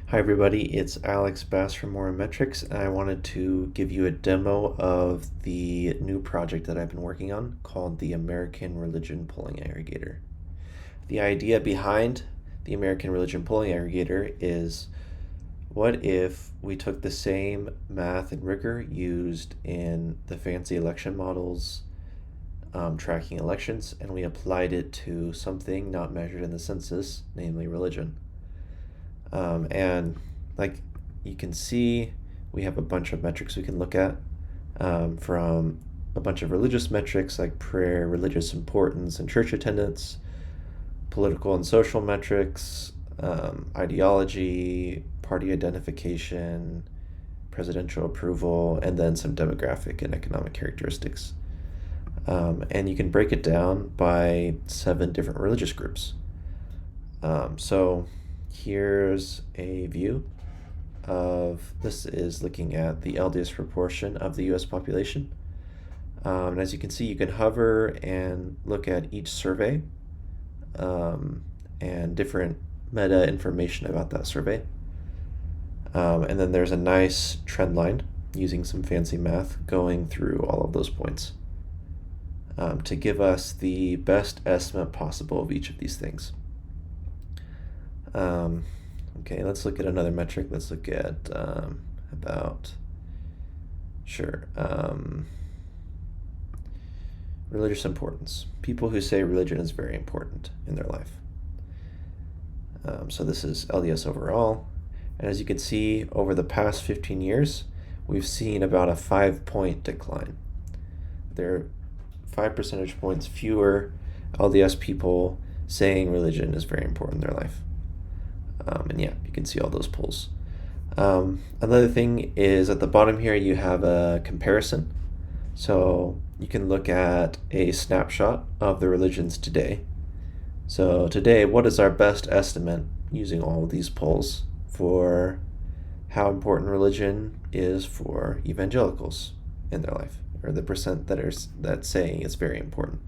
Hi everybody, it's Alex Bass from More Metrics, and I wanted to give you a demo of the new project that I've been working on called the American Religion Polling Aggregator. The idea behind the American Religion Polling Aggregator is, what if we took the same math and rigor used in the fancy election models tracking elections, and we applied it to something not measured in the census, namely religion. And like you can see, we have a bunch of metrics we can look at, from a bunch of religious metrics like prayer, religious importance, and church attendance, political and social metrics, ideology, party identification, presidential approval, and then some demographic and economic characteristics. And you can break it down by 7 different religious groups. So here's a view of this is looking at the LDS proportion of the US population. And as you can see, you can hover and look at each survey and different meta information about that survey. And then there's a nice trend line using some fancy math going through all of those points to give us the best estimate possible of each of these things. Okay, let's look at another metric. Let's look at religious importance. People who say religion is very important in their life. So this is LDS overall. And as you can see, over the past 15 years, we've seen about a 5-point decline. There are 5 percentage points fewer LDS people saying religion is very important in their life. And yeah, you can see all those polls. Another thing is at the bottom here, you have a comparison. So you can look at a snapshot of the religions today. So today, what is our best estimate using all of these polls for how important religion is for evangelicals in their life, or the percent that's saying it's very important.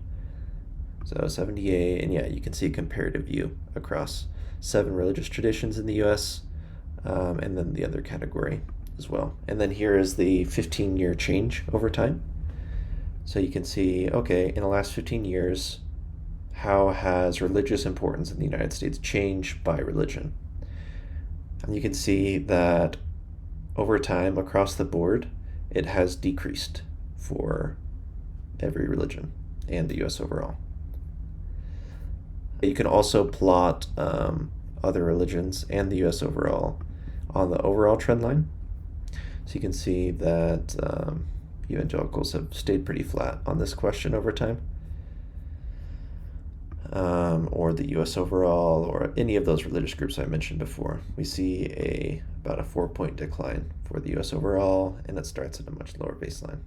So 78, and yeah, you can see a comparative view across 7 religious traditions in the US, and then the other category as well. And then here is the 15-year change over time. So you can see, okay, in the last 15 years, how has religious importance in the United States changed by religion? And you can see that over time, across the board, it has decreased for every religion and the US overall. You can also plot other religions and the US overall on the overall trend line. So you can see that evangelicals have stayed pretty flat on this question over time. Or the US overall, or any of those religious groups I mentioned before. We see about a 4-point decline for the US overall, and it starts at a much lower baseline.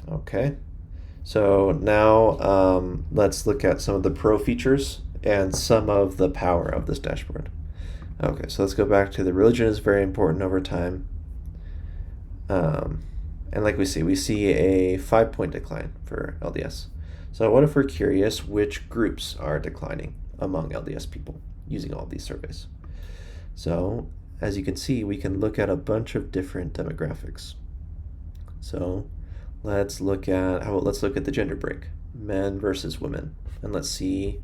Okay. So now let's look at some of the pro features and some of the power of this dashboard. Okay, so let's go back to the religion is very important over time. And like we see a 5-point decline for LDS. So what if we're curious which groups are declining among LDS people using all these surveys? So as you can see, we can look at a bunch of different demographics. So let's look at the gender break, men versus women, and let's see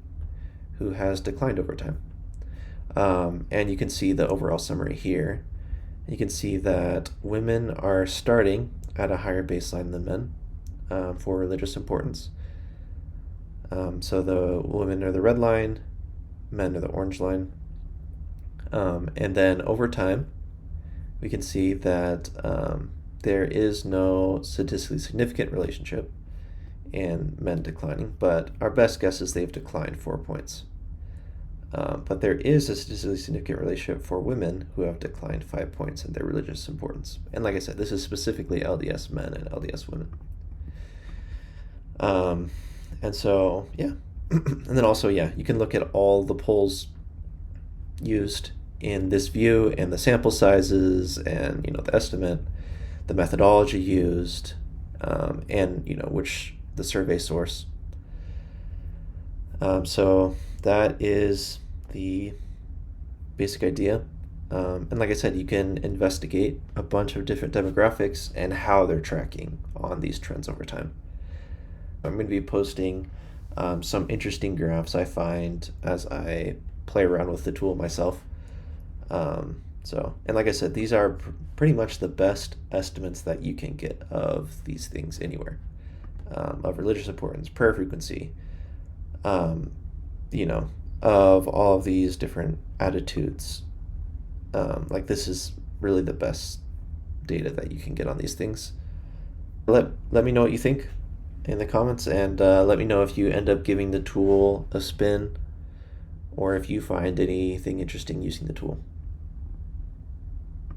who has declined over time. And you can see the overall summary here. You can see that women are starting at a higher baseline than men for religious importance. So the women are the red line, men are the orange line. And then over time, we can see that there is no statistically significant relationship in men declining, but our best guess is they've declined 4 points. But there is a statistically significant relationship for women who have declined 5 points in their religious importance. And like I said, this is specifically LDS men and LDS women. And so, yeah. And then also, yeah, you can look at all the polls used in this view and the sample sizes and, the estimate, the methodology used, and, which the survey source. So that is the basic idea. And like I said, you can investigate a bunch of different demographics and how they're tracking on these trends over time. I'm going to be posting some interesting graphs I find as I play around with the tool myself. And like I said, these are pretty much the best estimates that you can get of these things anywhere, of religious importance, prayer frequency, um, of all of these different attitudes. Like this is really the best data that you can get on these things. Let me know what you think in the comments, and let me know if you end up giving the tool a spin or if you find anything interesting using the tool.